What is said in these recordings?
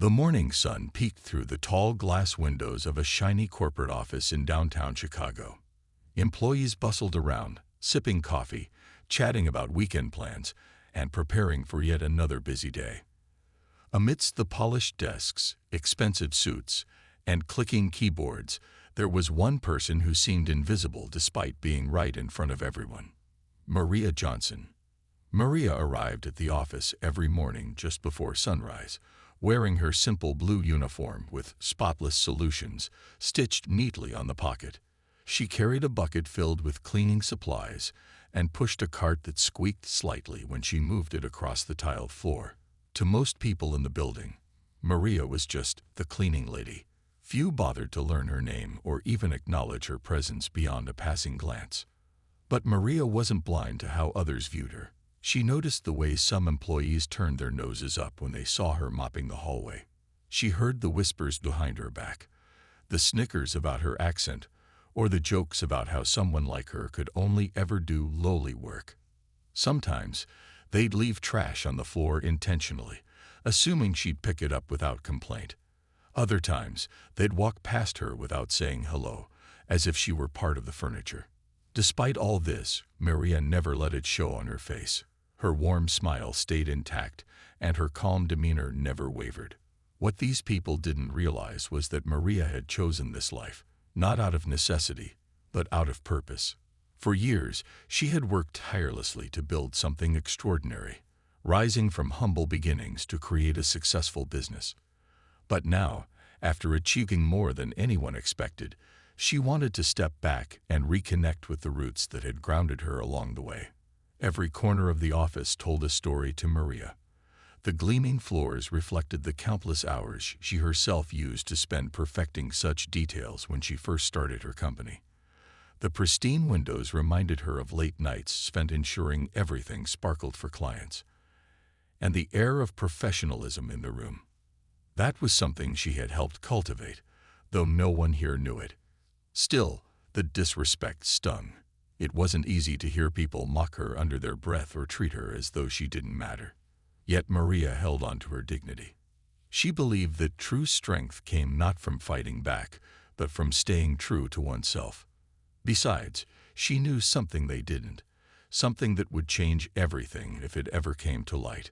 The morning sun peeked through the tall glass windows of a shiny corporate office in downtown Chicago. Employees bustled around, sipping coffee, chatting about weekend plans, and preparing for yet another busy day. Amidst the polished desks, expensive suits, and clicking keyboards, there was one person who seemed invisible despite being right in front of everyone. Maria Johnson. Maria arrived at the office every morning just before sunrise, wearing her simple blue uniform with spotless solutions stitched neatly on the pocket. She carried a bucket filled with cleaning supplies and pushed a cart that squeaked slightly when she moved it across the tiled floor. To most people in the building, Maria was just the cleaning lady. Few bothered to learn her name or even acknowledge her presence beyond a passing glance. But Maria wasn't blind to how others viewed her. She noticed the way some employees turned their noses up when they saw her mopping the hallway. She heard the whispers behind her back, the snickers about her accent, or the jokes about how someone like her could only ever do lowly work. Sometimes, they'd leave trash on the floor intentionally, assuming she'd pick it up without complaint. Other times, they'd walk past her without saying hello, as if she were part of the furniture. Despite all this, Maria never let it show on her face. Her warm smile stayed intact, and her calm demeanor never wavered. What these people didn't realize was that Maria had chosen this life, not out of necessity, but out of purpose. For years, she had worked tirelessly to build something extraordinary, rising from humble beginnings to create a successful business. But now, after achieving more than anyone expected, she wanted to step back and reconnect with the roots that had grounded her along the way. Every corner of the office told a story to Maria. The gleaming floors reflected the countless hours she herself used to spend perfecting such details when she first started her company. The pristine windows reminded her of late nights spent ensuring everything sparkled for clients. And the air of professionalism in the room. That was something she had helped cultivate, though no one here knew it. Still, the disrespect stung. It wasn't easy to hear people mock her under their breath or treat her as though she didn't matter. Yet Maria held on to her dignity. She believed that true strength came not from fighting back, but from staying true to oneself. Besides, she knew something they didn't, something that would change everything if it ever came to light.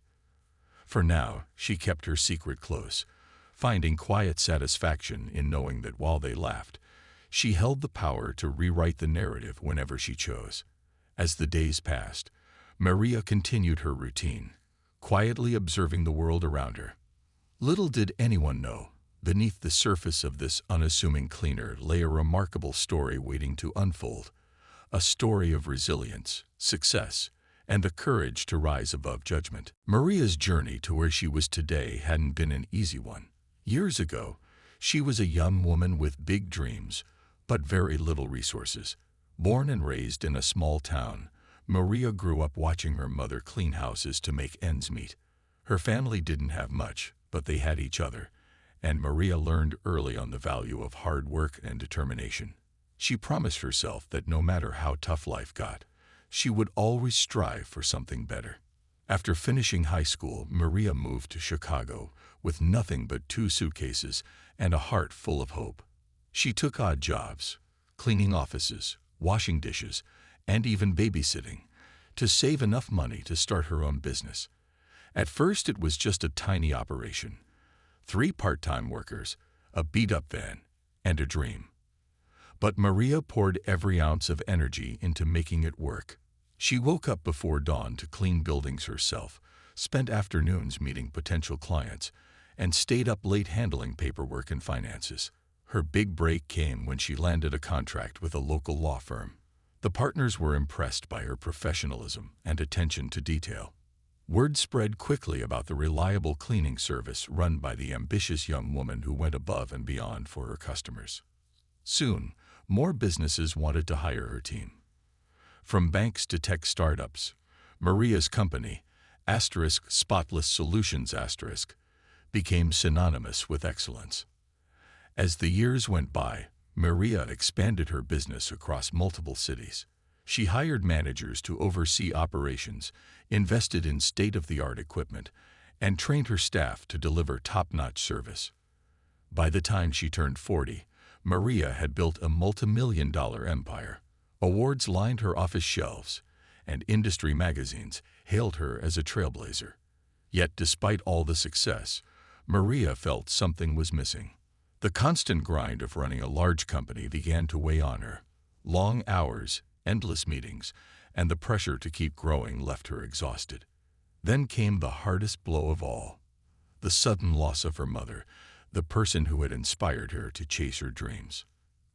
For now, she kept her secret close, finding quiet satisfaction in knowing that while they laughed, she held the power to rewrite the narrative whenever she chose. As the days passed, Maria continued her routine, quietly observing the world around her. Little did anyone know, beneath the surface of this unassuming cleaner lay a remarkable story waiting to unfold, a story of resilience, success, and the courage to rise above judgment. Maria's journey to where she was today hadn't been an easy one. Years ago, she was a young woman with big dreams, but very little resources. Born and raised in a small town, Maria grew up watching her mother clean houses to make ends meet. Her family didn't have much, but they had each other, and Maria learned early on the value of hard work and determination. She promised herself that no matter how tough life got, she would always strive for something better. After finishing high school, Maria moved to Chicago with nothing but 2 suitcases and a heart full of hope. She took odd jobs, cleaning offices, washing dishes, and even babysitting, to save enough money to start her own business. At first, it was just a tiny operation. 3 part-time workers, a beat-up van, and a dream. But Maria poured every ounce of energy into making it work. She woke up before dawn to clean buildings herself, spent afternoons meeting potential clients, and stayed up late handling paperwork and finances. Her big break came when she landed a contract with a local law firm. The partners were impressed by her professionalism and attention to detail. Word spread quickly about the reliable cleaning service run by the ambitious young woman who went above and beyond for her customers. Soon, more businesses wanted to hire her team. From banks to tech startups, Maria's company, *Spotless Solutions*, became synonymous with excellence. As the years went by, Maria expanded her business across multiple cities. She hired managers to oversee operations, invested in state-of-the-art equipment, and trained her staff to deliver top-notch service. By the time she turned 40, Maria had built a multi-million-dollar empire. Awards lined her office shelves, and industry magazines hailed her as a trailblazer. Yet despite all the success, Maria felt something was missing. The constant grind of running a large company began to weigh on her. Long hours, endless meetings, and the pressure to keep growing left her exhausted. Then came the hardest blow of all: the sudden loss of her mother, the person who had inspired her to chase her dreams.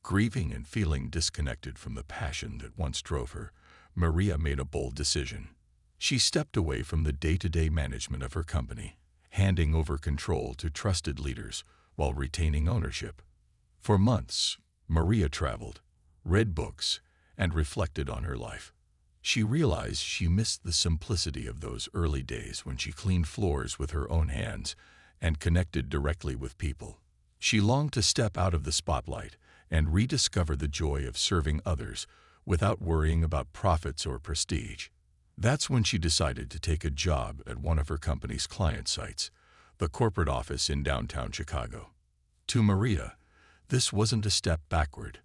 Grieving and feeling disconnected from the passion that once drove her, Maria made a bold decision. She stepped away from the day-to-day management of her company, handing over control to trusted leaders while retaining ownership. For months, Maria traveled, read books, and reflected on her life. She realized she missed the simplicity of those early days when she cleaned floors with her own hands and connected directly with people. She longed to step out of the spotlight and rediscover the joy of serving others without worrying about profits or prestige. That's when she decided to take a job at one of her company's client sites, the corporate office in downtown Chicago. To Maria, this wasn't a step backward.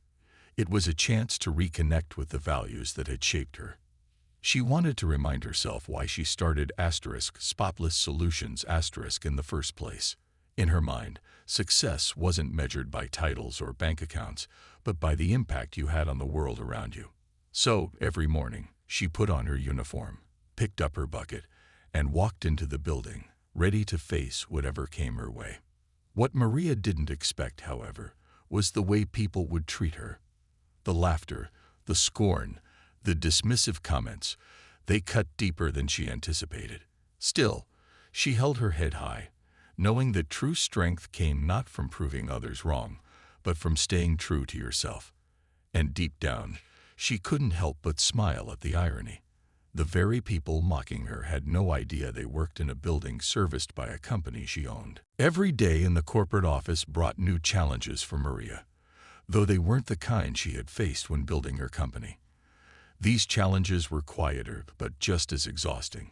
It was a chance to reconnect with the values that had shaped her. She wanted to remind herself why she started Spotless Solutions in the first place. In her mind, success wasn't measured by titles or bank accounts, but by the impact you had on the world around you. So, every morning, she put on her uniform, picked up her bucket, and walked into the building, ready to face whatever came her way. What Maria didn't expect, however, was the way people would treat her. The laughter, the scorn, the dismissive comments, they cut deeper than she anticipated. Still, she held her head high, knowing that true strength came not from proving others wrong, but from staying true to yourself. And deep down, she couldn't help but smile at the irony. The very people mocking her had no idea they worked in a building serviced by a company she owned. Every day in the corporate office brought new challenges for Maria, though they weren't the kind she had faced when building her company. These challenges were quieter, but just as exhausting.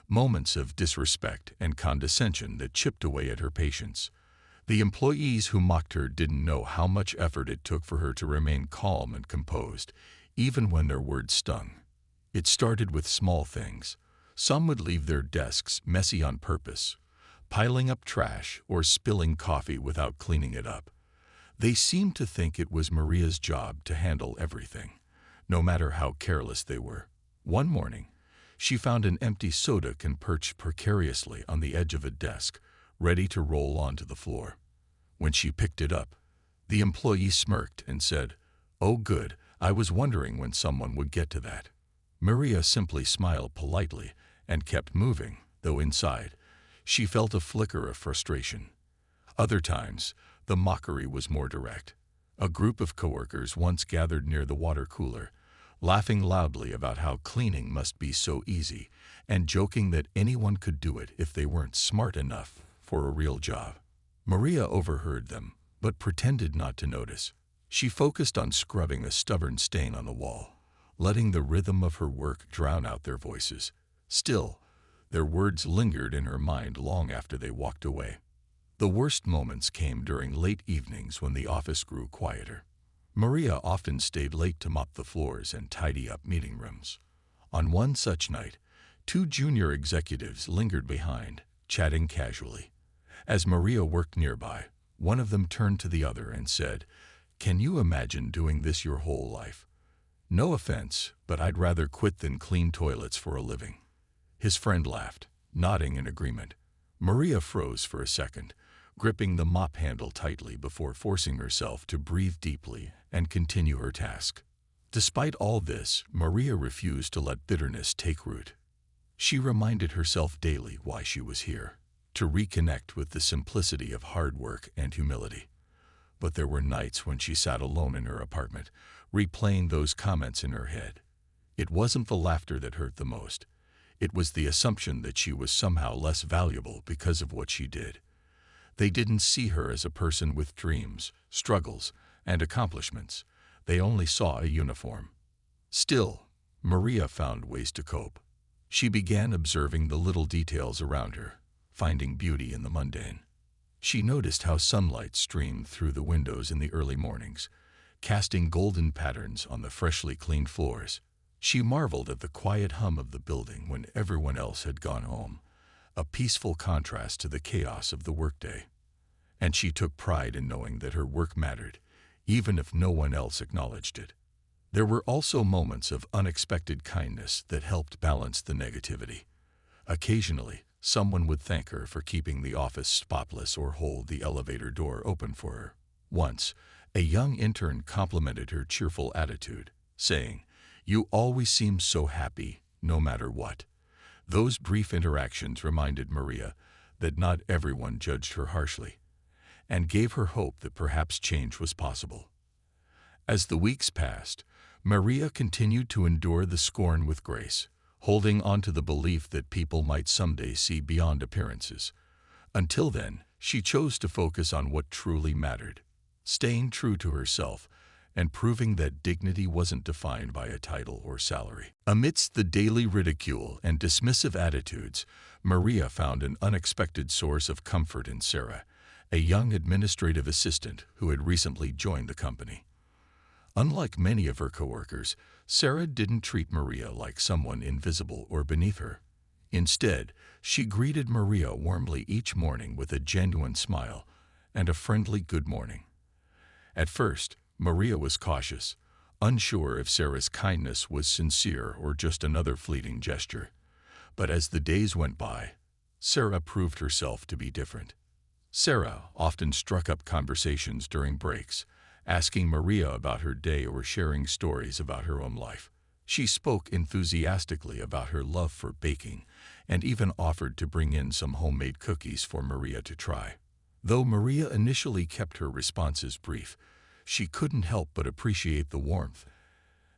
Moments of disrespect and condescension that chipped away at her patience. The employees who mocked her didn't know how much effort it took for her to remain calm and composed, even when their words stung. It started with small things. Some would leave their desks messy on purpose, piling up trash or spilling coffee without cleaning it up. They seemed to think it was Maria's job to handle everything, no matter how careless they were. One morning, she found an empty soda can perched precariously on the edge of a desk, ready to roll onto the floor. When she picked it up, the employee smirked and said, "Oh good, I was wondering when someone would get to that." Maria simply smiled politely and kept moving, though inside, she felt a flicker of frustration. Other times, the mockery was more direct. A group of coworkers once gathered near the water cooler, laughing loudly about how cleaning must be so easy and joking that anyone could do it if they weren't smart enough for a real job. Maria overheard them, but pretended not to notice. She focused on scrubbing a stubborn stain on the wall, letting the rhythm of her work drown out their voices. Still, their words lingered in her mind long after they walked away. The worst moments came during late evenings when the office grew quieter. Maria often stayed late to mop the floors and tidy up meeting rooms. On one such night, 2 junior executives lingered behind, chatting casually. As Maria worked nearby, one of them turned to the other and said, "Can you imagine doing this your whole life? No offense, but I'd rather quit than clean toilets for a living." His friend laughed, nodding in agreement. Maria froze for a second, gripping the mop handle tightly before forcing herself to breathe deeply and continue her task. Despite all this, Maria refused to let bitterness take root. She reminded herself daily why she was here, to reconnect with the simplicity of hard work and humility. But there were nights when she sat alone in her apartment, replaying those comments in her head. It wasn't the laughter that hurt the most. It was the assumption that she was somehow less valuable because of what she did. They didn't see her as a person with dreams, struggles, and accomplishments. They only saw a uniform. Still, Maria found ways to cope. She began observing the little details around her: finding beauty in the mundane. She noticed how sunlight streamed through the windows in the early mornings, casting golden patterns on the freshly cleaned floors. She marveled at the quiet hum of the building when everyone else had gone home, a peaceful contrast to the chaos of the workday. And she took pride in knowing that her work mattered, even if no one else acknowledged it. There were also moments of unexpected kindness that helped balance the negativity. Occasionally, someone would thank her for keeping the office spotless or hold the elevator door open for her. Once, a young intern complimented her cheerful attitude, saying, "You always seem so happy, no matter what." Those brief interactions reminded Maria that not everyone judged her harshly, and gave her hope that perhaps change was possible. As the weeks passed, Maria continued to endure the scorn with grace, holding on to the belief that people might someday see beyond appearances. Until then, she chose to focus on what truly mattered, staying true to herself and proving that dignity wasn't defined by a title or salary. Amidst the daily ridicule and dismissive attitudes, Maria found an unexpected source of comfort in Sarah, a young administrative assistant who had recently joined the company. Unlike many of her coworkers, Sarah didn't treat Maria like someone invisible or beneath her. Instead, she greeted Maria warmly each morning with a genuine smile and a friendly good morning. At first, Maria was cautious, unsure if Sarah's kindness was sincere or just another fleeting gesture. But as the days went by, Sarah proved herself to be different. Sarah often struck up conversations during breaks, asking Maria about her day or sharing stories about her own life. She spoke enthusiastically about her love for baking and even offered to bring in some homemade cookies for Maria to try. Though Maria initially kept her responses brief, she couldn't help but appreciate the warmth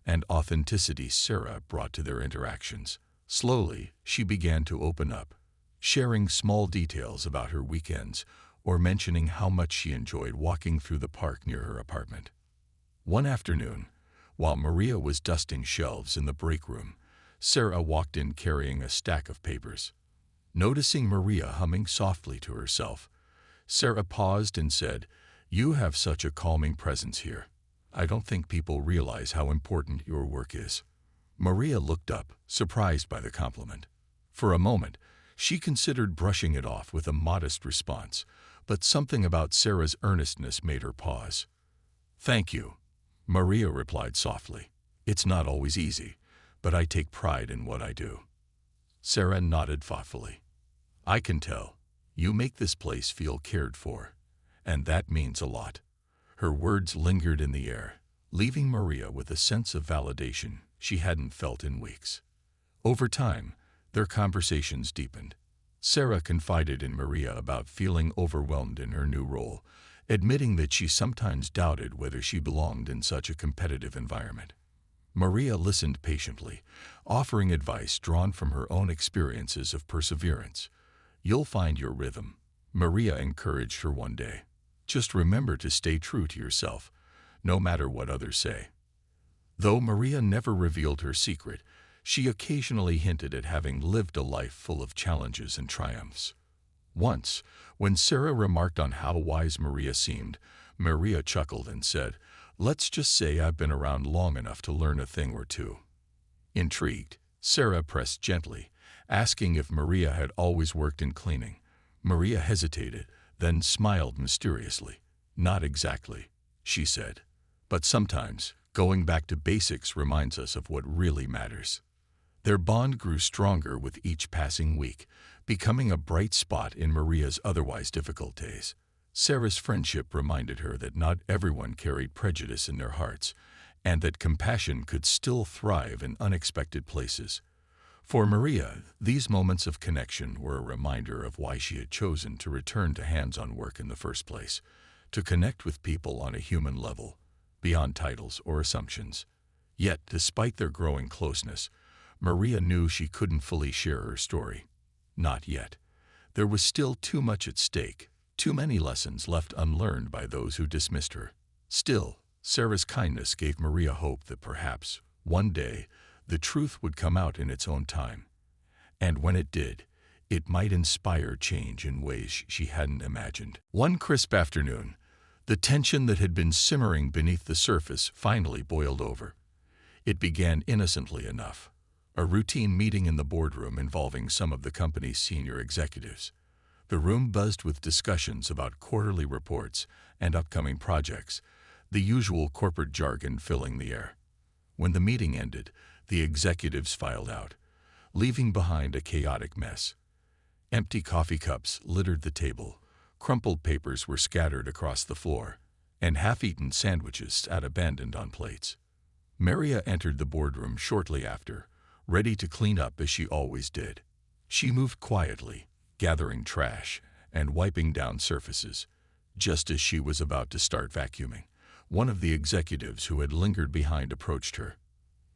and authenticity Sarah brought to their interactions. Slowly, she began to open up, sharing small details about her weekends or mentioning how much she enjoyed walking through the park near her apartment. One afternoon, while Maria was dusting shelves in the break room, Sarah walked in carrying a stack of papers. Noticing Maria humming softly to herself, Sarah paused and said, "You have such a calming presence here. I don't think people realize how important your work is." Maria looked up, surprised by the compliment. For a moment, she considered brushing it off with a modest response, but something about Sarah's earnestness made her pause. "Thank you," Maria replied softly. "It's not always easy, but I take pride in what I do." Sarah nodded thoughtfully. "I can tell. You make this place feel cared for, and that means a lot." Her words lingered in the air, leaving Maria with a sense of validation she hadn't felt in weeks. Over time, their conversations deepened. Sarah confided in Maria about feeling overwhelmed in her new role, admitting that she sometimes doubted whether she belonged in such a competitive environment. Maria listened patiently, offering advice drawn from her own experiences of perseverance. "You'll find your rhythm," Maria encouraged her one day. "Just remember to stay true to yourself, no matter what others say." Though Maria never revealed her secret, she occasionally hinted at having lived a life full of challenges and triumphs. Once, when Sarah remarked on how wise Maria seemed, Maria chuckled and said, "Let's just say I've been around long enough to learn a thing or two." Intrigued, Sarah pressed gently, asking if Maria had always worked in cleaning. Maria hesitated, then smiled mysteriously. "Not exactly," she said. "But sometimes, going back to basics reminds us of what really matters." Their bond grew stronger with each passing week, becoming a bright spot in Maria's otherwise difficult days. Sarah's friendship reminded her that not everyone carried prejudice in their hearts, and that compassion could still thrive in unexpected places. For Maria, these moments of connection were a reminder of why she had chosen to return to hands-on work in the first place, to connect with people on a human level, beyond titles or assumptions. Yet, despite their growing closeness, Maria knew she couldn't fully share her story. Not yet. There was still too much at stake, too many lessons left unlearned by those who dismissed her. Still, Sarah's kindness gave Maria hope that perhaps, one day, the truth would come out in its own time. And when it did, It might inspire change in ways she hadn't imagined. One crisp afternoon, the tension that had been simmering beneath the surface finally boiled over. It began innocently enough, a routine meeting in the boardroom involving some of the company's senior executives. The room buzzed with discussions about quarterly reports and upcoming projects, the usual corporate jargon filling the air. When the meeting ended, the executives filed out, leaving behind a chaotic mess. Empty coffee cups littered the table, crumpled papers were scattered across the floor, and half-eaten sandwiches sat abandoned on plates. Maria entered the boardroom shortly after, ready to clean up as she always did. She moved quietly, gathering trash and wiping down surfaces. Just as she was about to start vacuuming, one of the executives who had lingered behind approached her.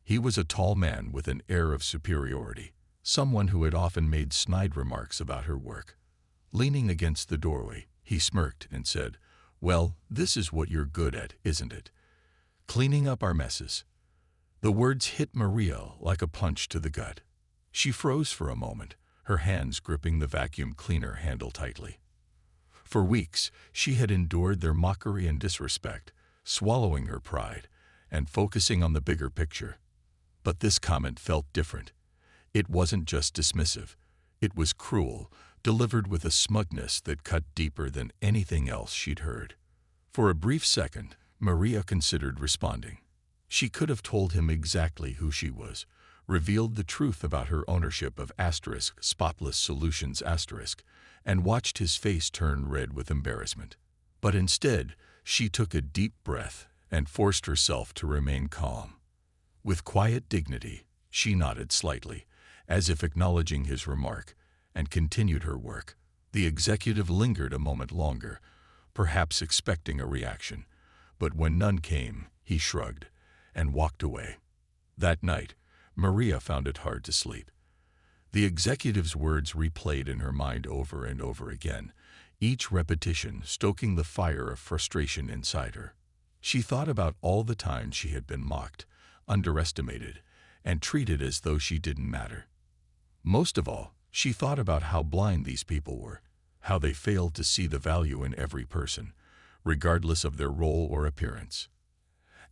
He was a tall man with an air of superiority, someone who had often made snide remarks about her work. Leaning against the doorway, he smirked and said, "Well, this is what you're good at, isn't it? Cleaning up our messes." The words hit Maria like a punch to the gut. She froze for a moment, her hands gripping the vacuum cleaner handle tightly. For weeks, she had endured their mockery and disrespect, swallowing her pride and focusing on the bigger picture. But this comment felt different. It wasn't just dismissive. It was cruel, delivered with a smugness that cut deeper than anything else she'd heard. For a brief second, Maria considered responding. She could have told him exactly who she was, revealed the truth about her ownership of Spotless Solutions and watched his face turn red with embarrassment. But instead, she took a deep breath and forced herself to remain calm. With quiet dignity, she nodded slightly, as if acknowledging his remark, and continued her work. The executive lingered a moment longer, perhaps expecting a reaction, but when none came, he shrugged and walked away. That night, Maria found it hard to sleep. The executive's words replayed in her mind over and over again, each repetition stoking the fire of frustration inside her. She thought about all the times she had been mocked, underestimated, and treated as though she didn't matter. Most of all, she thought about how blind these people were, how they failed to see the value in every person, regardless of their role or appearance.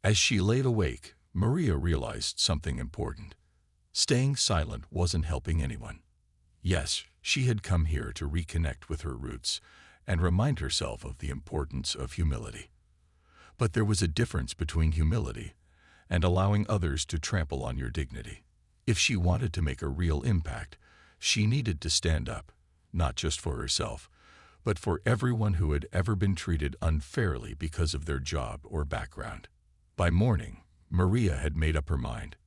As she laid awake, Maria realized something important. Staying silent wasn't helping anyone. Yes, she had come here to reconnect with her roots and remind herself of the importance of humility. But there was a difference between humility and allowing others to trample on your dignity. If she wanted to make a real impact, she needed to stand up, not just for herself, but for everyone who had ever been treated unfairly because of their job or background. By morning, Maria had made up her mind.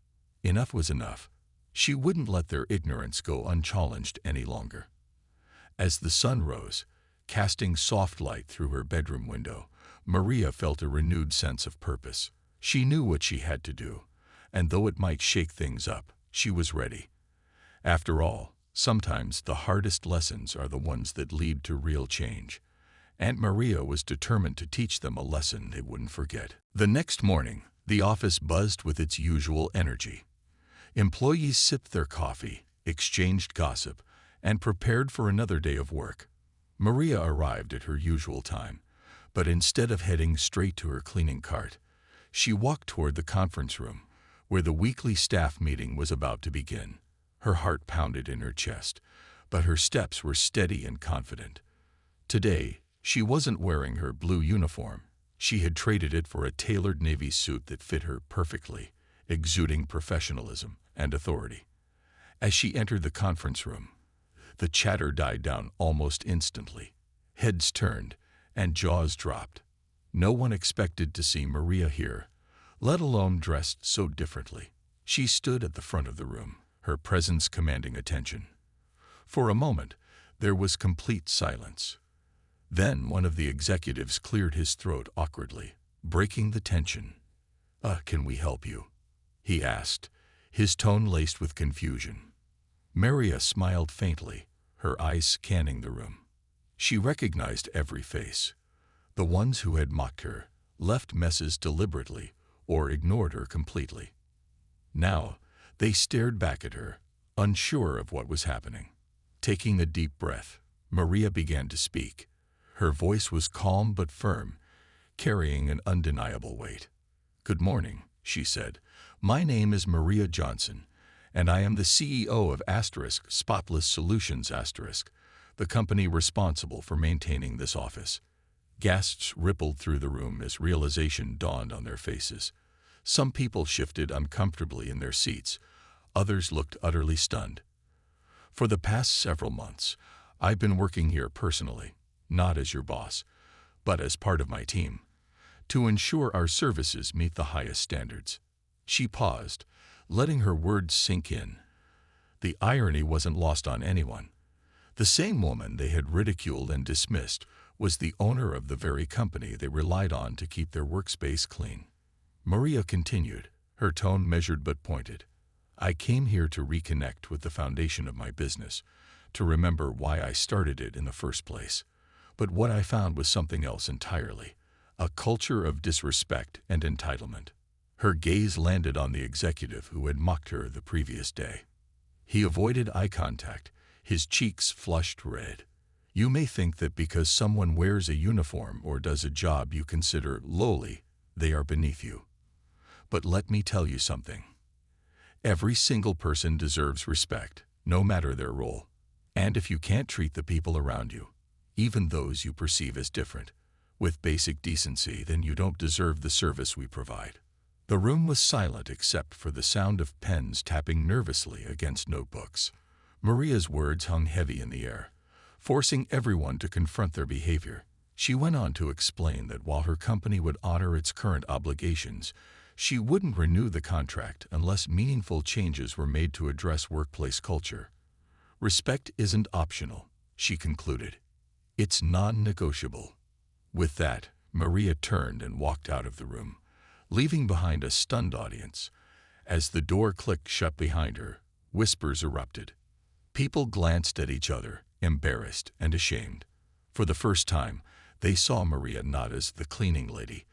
Enough was enough. She wouldn't let their ignorance go unchallenged any longer. As the sun rose, casting soft light through her bedroom window, Maria felt a renewed sense of purpose. She knew what she had to do, and though it might shake things up, she was ready. After all, sometimes the hardest lessons are the ones that lead to real change. Aunt Maria was determined to teach them a lesson they wouldn't forget. The next morning, the office buzzed with its usual energy. Employees sipped their coffee, exchanged gossip, and prepared for another day of work. Maria arrived at her usual time, but instead of heading straight to her cleaning cart, she walked toward the conference room, where the weekly staff meeting was about to begin. Her heart pounded in her chest, but her steps were steady and confident. Today, she wasn't wearing her blue uniform. She had traded it for a tailored navy suit that fit her perfectly, exuding professionalism and authority. As she entered the conference room, the chatter died down almost instantly. Heads turned and jaws dropped. No one expected to see Maria here, let alone dressed so differently. She stood at the front of the room, her presence commanding attention. For a moment, there was complete silence. Then one of the executives cleared his throat awkwardly, breaking the tension. Can we help you?" he asked, his tone laced with confusion. Maria smiled faintly, her eyes scanning the room. She recognized every face. The ones who had mocked her, left messes deliberately, or ignored her completely. Now, they stared back at her, unsure of what was happening. Taking a deep breath, Maria began to speak. Her voice was calm but firm, carrying an undeniable weight. "Good morning," she said. "My name is Maria Johnson, and I am the CEO of Spotless Solutions, the company responsible for maintaining this office." Gasps rippled through the room as realization dawned on their faces. Some people shifted uncomfortably in their seats. Others looked utterly stunned. "For the past several months, I've been working here personally, not as your boss, but as part of my team, to ensure our services meet the highest standards." She paused, letting her words sink in. The irony wasn't lost on anyone. The same woman they had ridiculed and dismissed was the owner of the very company they relied on to keep their workspace clean. Maria continued, her tone measured but pointed. "I came here to reconnect with the foundation of my business, to remember why I started it in the first place. But what I found was something else entirely, a culture of disrespect and entitlement." Her gaze landed on the executive who had mocked her the previous day. He avoided eye contact, his cheeks flushed red. "You may think that because someone wears a uniform or does a job you consider lowly, they are beneath you. But let me tell you something. Every single person deserves respect, no matter their role. And if you can't treat the people around you, even those you perceive as different, with basic decency, then you don't deserve the service we provide." The room was silent except for the sound of pens tapping nervously against notebooks. Maria's words hung heavy in the air, forcing everyone to confront their behavior. She went on to explain that while her company would honor its current obligations, she wouldn't renew the contract unless meaningful changes were made to address workplace culture. "Respect isn't optional," she concluded. "It's non-negotiable." With that, Maria turned and walked out of the room, leaving behind a stunned audience. As the door clicked shut behind her, whispers erupted. People glanced at each other, embarrassed and ashamed. For the first time, they saw Maria not as the cleaning lady,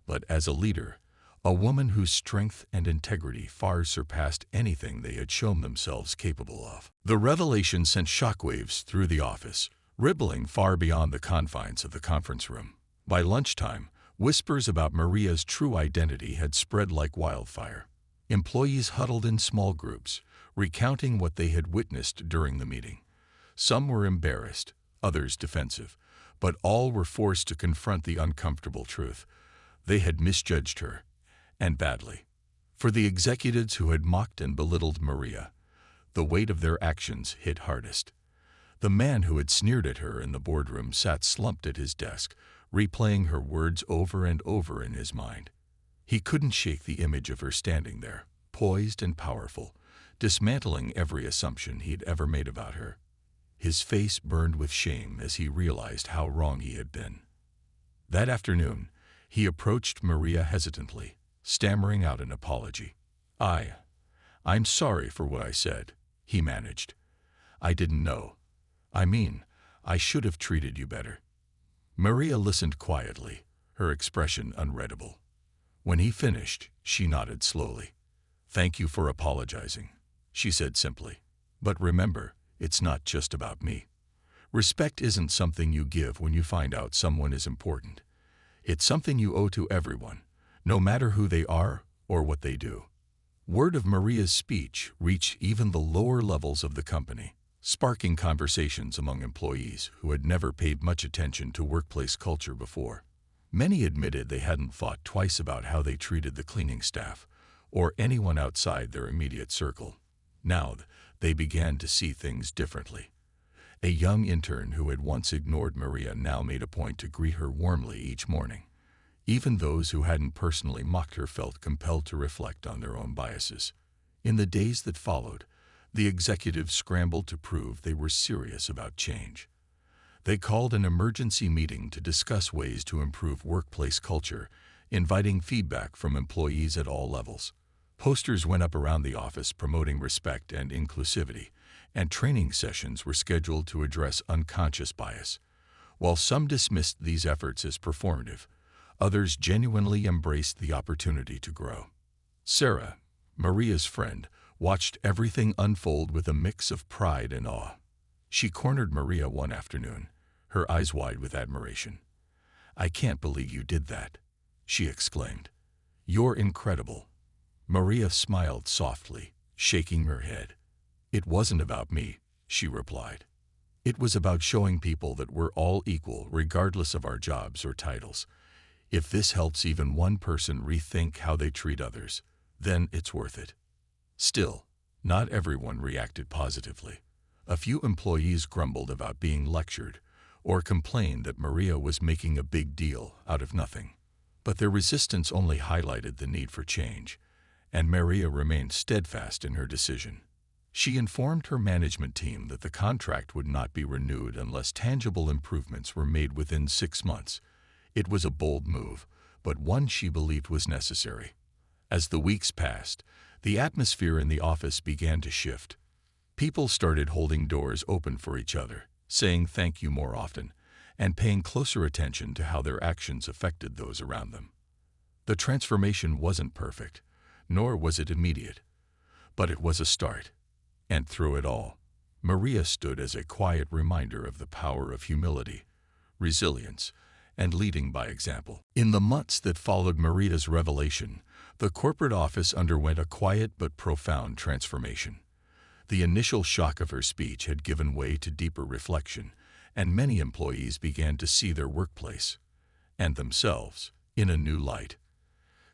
but as a leader, a woman whose strength and integrity far surpassed anything they had shown themselves capable of. The revelation sent shockwaves through the office, rippling far beyond the confines of the conference room. By lunchtime, whispers about Maria's true identity had spread like wildfire. Employees huddled in small groups, recounting what they had witnessed during the meeting. Some were embarrassed, others defensive, but all were forced to confront the uncomfortable truth. They had misjudged her, and badly. For the executives who had mocked and belittled Maria, the weight of their actions hit hardest. The man who had sneered at her in the boardroom sat slumped at his desk, replaying her words over and over in his mind. He couldn't shake the image of her standing there, poised and powerful, dismantling every assumption he'd ever made about her. His face burned with shame as he realized how wrong he had been. That afternoon, he approached Maria hesitantly, stammering out an apology. I'm sorry for what I said," he managed. "I didn't know. I should have treated you better." Maria listened quietly, her expression unreadable. When he finished, she nodded slowly. "Thank you for apologizing," she said simply. "But remember, it's not just about me. Respect isn't something you give when you find out someone is important. It's something you owe to everyone, no matter who they are or what they do." Word of Maria's speech reached even the lower levels of the company, sparking conversations among employees who had never paid much attention to workplace culture before. Many admitted they hadn't thought twice about how they treated the cleaning staff or anyone outside their immediate circle. Now they began to see things differently. A young intern who had once ignored Maria now made a point to greet her warmly each morning. Even those who hadn't personally mocked her felt compelled to reflect on their own biases. In the days that followed, the executives scrambled to prove they were serious about change. They called an emergency meeting to discuss ways to improve workplace culture, inviting feedback from employees at all levels. Posters went up around the office promoting respect and inclusivity, and training sessions were scheduled to address unconscious bias. While some dismissed these efforts as performative, others genuinely embraced the opportunity to grow. Sarah, Maria's friend, watched everything unfold with a mix of pride and awe. She cornered Maria one afternoon, her eyes wide with admiration. "I can't believe you did that," she exclaimed. "You're incredible." Maria smiled softly, shaking her head. "It wasn't about me," she replied. "It was about showing people that we're all equal regardless of our jobs or titles. If this helps even one person rethink how they treat others, then it's worth it." Still, not everyone reacted positively. A few employees grumbled about being lectured or complained that Maria was making a big deal out of nothing. But their resistance only highlighted the need for change, and Maria remained steadfast in her decision. She informed her management team that the contract would not be renewed unless tangible improvements were made within 6 months. It was a bold move, but one she believed was necessary. As the weeks passed, the atmosphere in the office began to shift. People started holding doors open for each other, saying thank you more often, and paying closer attention to how their actions affected those around them. The transformation wasn't perfect, nor was it immediate, but it was a start. And through it all, Maria stood as a quiet reminder of the power of humility, resilience, and leading by example. In the months that followed Maria's revelation, the corporate office underwent a quiet but profound transformation. The initial shock of her speech had given way to deeper reflection, and many employees began to see their workplace and themselves in a new light.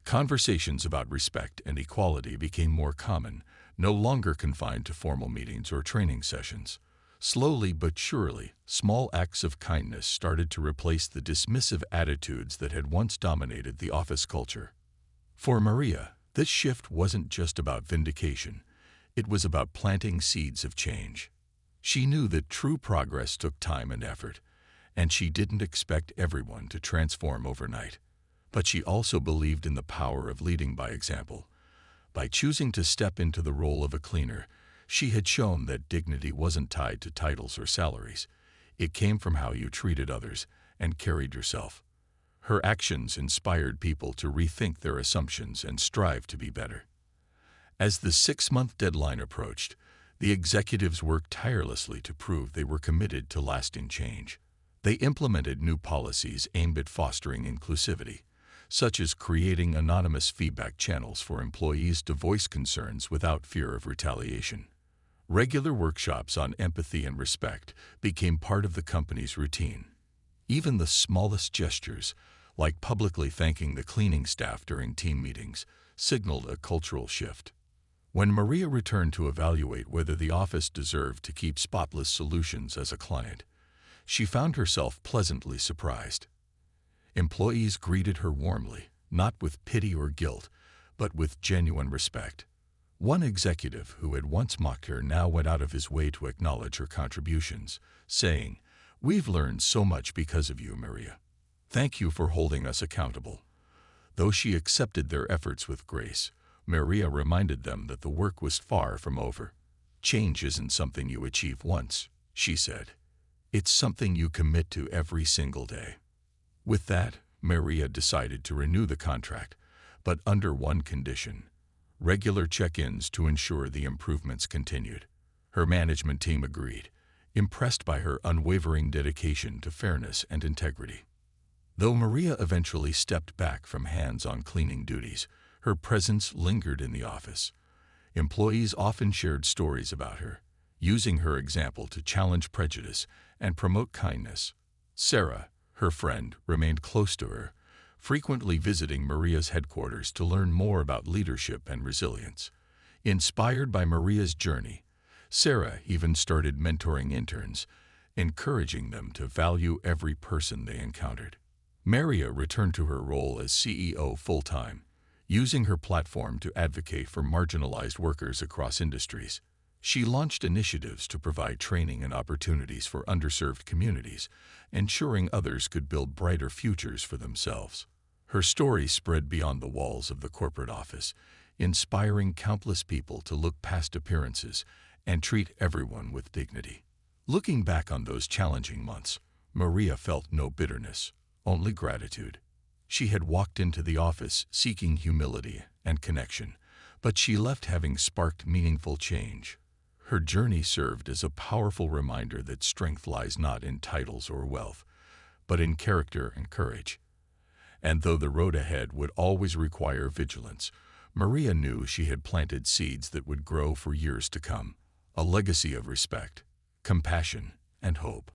Conversations about respect and equality became more common, no longer confined to formal meetings or training sessions. Slowly but surely, small acts of kindness started to replace the dismissive attitudes that had once dominated the office culture. For Maria, this shift wasn't just about vindication. It was about planting seeds of change. She knew that true progress took time and effort, and she didn't expect everyone to transform overnight. But she also believed in the power of leading by example. By choosing to step into the role of a cleaner, she had shown that dignity wasn't tied to titles or salaries. It came from how you treated others and carried yourself. Her actions inspired people to rethink their assumptions and strive to be better. As the 6-month deadline approached, the executives worked tirelessly to prove they were committed to lasting change. They implemented new policies aimed at fostering inclusivity, such as creating anonymous feedback channels for employees to voice concerns without fear of retaliation. Regular workshops on empathy and respect became part of the company's routine. Even the smallest gestures, like publicly thanking the cleaning staff during team meetings, signaled a cultural shift. When Maria returned to evaluate whether the office deserved to keep Spotless Solutions as a client, she found herself pleasantly surprised. Employees greeted her warmly, not with pity or guilt, but with genuine respect. One executive who had once mocked her now went out of his way to acknowledge her contributions, saying, "We've learned so much because of you, Maria. Thank you for holding us accountable." Though she accepted their efforts with grace, Maria reminded them that the work was far from over. "Change isn't something you achieve once," she said. "It's something you commit to every single day." With that, Maria decided to renew the contract, but under one condition: regular check-ins to ensure the improvements continued. Her management team agreed, impressed by her unwavering dedication to fairness and integrity. Though Maria eventually stepped back from hands-on cleaning duties, her presence lingered in the office. Employees often shared stories about her, using her example to challenge prejudice and promote kindness. Sarah, her friend, remained close to her, frequently visiting Maria's headquarters to learn more about leadership and resilience. Inspired by Maria's journey, Sarah even started mentoring interns, encouraging them to value every person they encountered. Maria returned to her role as CEO full-time, using her platform to advocate for marginalized workers across industries. She launched initiatives to provide training and opportunities for underserved communities, ensuring others could build brighter futures for themselves. Her story spread beyond the walls of the corporate office, inspiring countless people to look past appearances and treat everyone with dignity. Looking back on those challenging months, Maria felt no bitterness, only gratitude. She had walked into the office seeking humility and connection, but she left having sparked meaningful change. Her journey served as a powerful reminder that strength lies not in titles or wealth, but in character and courage. And though the road ahead would always require vigilance, Maria knew she had planted seeds that would grow for years to come, a legacy of respect, compassion, and hope.